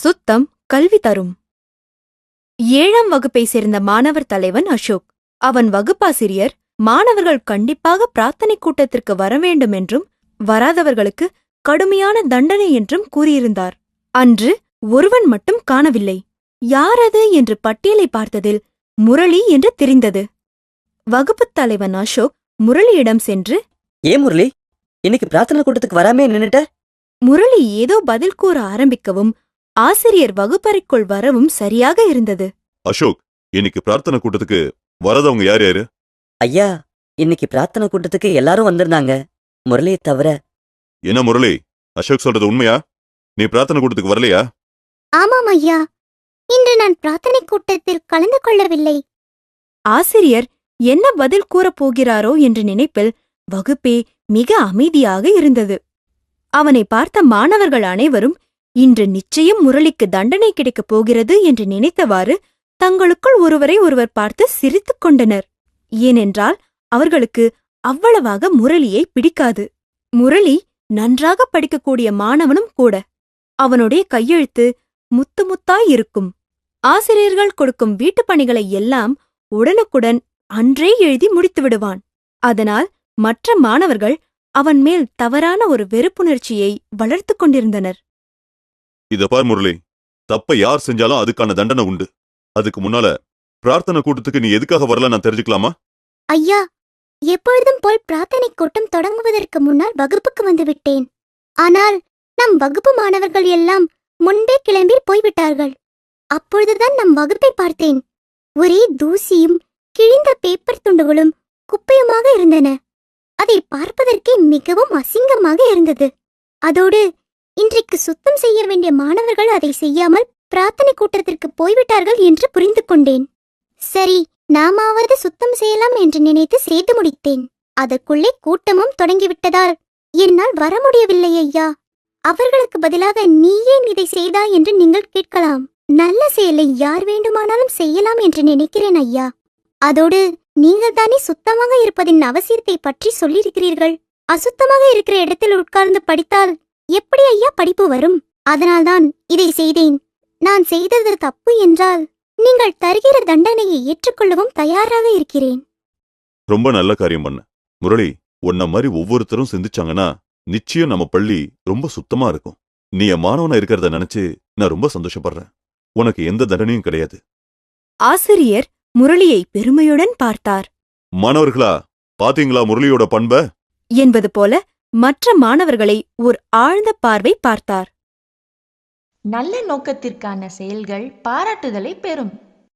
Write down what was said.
சுத்தம் கல்வி தரும். 7ஆம் வகுப்பை சேர்ந்த மாணவர் தலைவன் அசோக். அவன் வகுப்பாசிரியர் மாணவர்கள் கண்டிப்பாக பிரார்த்தனை கூட்டத்திற்கு வரவேண்டும் என்றும் வராதவர்களுக்கு கடுமையான தண்டனை என்றும் கூறியிருந்தார். அன்று ஒருவன் மட்டும் காணவில்லை. யாரது என்று பட்டியலை பார்த்ததில் முரளி என்று தெரிந்தது. வகுப்புத் தலைவன் அசோக் முரளியிடம் சென்று, ஏன் முரளி, இன்னைக்கு பிரார்த்தனை கூட்டத்துக்கு வராமே நின்னுட்ட? முரளி ஏதோ பதில் கூற ஆரம்பிக்கவும் ஆசிரியர் வகுப்பறைக்குள் வரவும் சரியாக இருந்தது. அசோக், இன்னைக்கு பிரார்த்தனை கூட்டத்துக்கு வரதவங்க யார் யாரு? ஐயா, இன்னைக்கு பிரார்த்தனை கூட்டத்துக்கு எல்லாரும் வந்திருந்தாங்க, முரளியை தவிர. என்ன முரளி, அசோக் சொல்றது உண்மையா? நீ பிரார்த்தனை கூட்டத்துக்கு வரலையா? ஆமாம் ஐயா, இன்று நான் பிரார்த்தனை கூட்டத்தில் கலந்து கொள்ளவில்லை. ஆசிரியர் என்ன பதில் கூறப் போகிறாரோ என்ற நினைப்பில் வகுப்பே மிக அமைதியாக இருந்தது. அவனை பார்த்த மாணவர்கள் அனைவரும் இன்று நிச்சயம் முரளிக்கு தண்டனை கிடைக்கப் போகிறது என்று நினைத்தவாறு தங்களுக்குள் ஒருவரை ஒருவர் பார்த்து சிரித்துக் கொண்டனர். ஏனென்றால் அவர்களுக்கு அவ்வளவாக முரளியை பிடிக்காது. முரளி நன்றாக படிக்கக்கூடிய மாணவனும் கூட. அவனுடைய கையெழுத்து முத்து முத்தாயிருக்கும். ஆசிரியர்கள் கொடுக்கும் வீட்டுப் பணிகளை எல்லாம் உடனுக்குடன் அன்றே எழுதி முடித்து விடுவான். அதனால் மற்ற மாணவர்கள் அவன் மேல் தவறான ஒரு வெறுப்புணர்ச்சியை வளர்த்துக் கொண்டிருந்தனர். இத பார் முரளி, தப்ப யார் செஞ்சாலும் அதுக்கான தண்டனை உண்டு. அதுக்கு முன்னால பிரார்த்தனை கூட்டத்துக்கு நீ எதுக்காக வரல நான் தெரிஞ்சுக்கலாமா? ஐயா, எப்பொழுதும் போல் பிரார்த்தனை கூட்டம் தொடங்குவதற்கு முன்னால் வகுப்புக்கு வந்துவிட்டேன். ஆனால் நம் வகுப்பு மாணவர்கள் எல்லாம் முன்பே கிளம்பி போய்விட்டார்கள். அப்பொழுதுதான் நம் வகுப்பை பார்த்தேன். ஒரே தூசியும் கிழிந்த பேப்பர் துண்டுகளும் குப்பையுமாக இருந்தன. அதை பார்ப்பதற்கே மிகவும் அசிங்கமாக இருந்தது. அதோடு இன்றைக்கு சுத்தம் செய்ய வேண்டிய மாணவர்கள் அதை செய்யாமல் பிரார்த்தனை கூட்டத்திற்கு போய்விட்டார்கள் என்று புரிந்து கொண்டேன். சரி, நாமாவது சுத்தம் செய்யலாம் என்று நினைத்து செய்து முடித்தேன். அதற்குள்ளே கூட்டமும் தொடங்கிவிட்டதால் என்னால் வர முடியவில்லை ஐயா. அவர்களுக்கு பதிலாக நீ ஏன் இதை செய்தாய் என்று நீங்கள் கேட்கலாம். நல்ல செயலை யார் வேண்டுமானாலும் செய்யலாம் என்று நினைக்கிறேன் ஐயா. அதோடு நீங்கள் தானே சுத்தமாக இருப்பதின் அவசியத்தை பற்றி சொல்லியிருக்கிறீர்கள். அசுத்தமாக இருக்கிற இடத்தில் உட்கார்ந்து படித்தால் எப்படி ஐயா படிப்பு வரும்? அதனால்தான் இதை செய்தேன். நான் செய்தது தப்பு என்றால் நீங்கள் தருகிற தண்டனையை ஏற்றுக்கொள்ளவும் தயாராக இருக்கிறேன். ரொம்ப நல்ல காரியம் பண்ண முரளி. உன்ன மாதிரி ஒவ்வொருத்தரும் சிந்திச்சாங்கன்னா நிச்சயம் நம்ம பள்ளி ரொம்ப சுத்தமா இருக்கும். நீ என் மாணவனா இருக்கிறத நினைச்சு நான் ரொம்ப சந்தோஷப்படுறேன். உனக்கு எந்த தண்டனையும் கிடையாது. ஆசிரியர் முரளியை பெருமையுடன் பார்த்தார். மாணவர்களா, பாத்தீங்களா முரளியோட பண்ப? என்பது போல மற்ற மாணவர்களை ஒரு ஆழ்ந்த பார்வை பார்த்தார். நல்ல நோக்கத்திற்கான செயல்கள் பாராட்டுதலை பெறும்.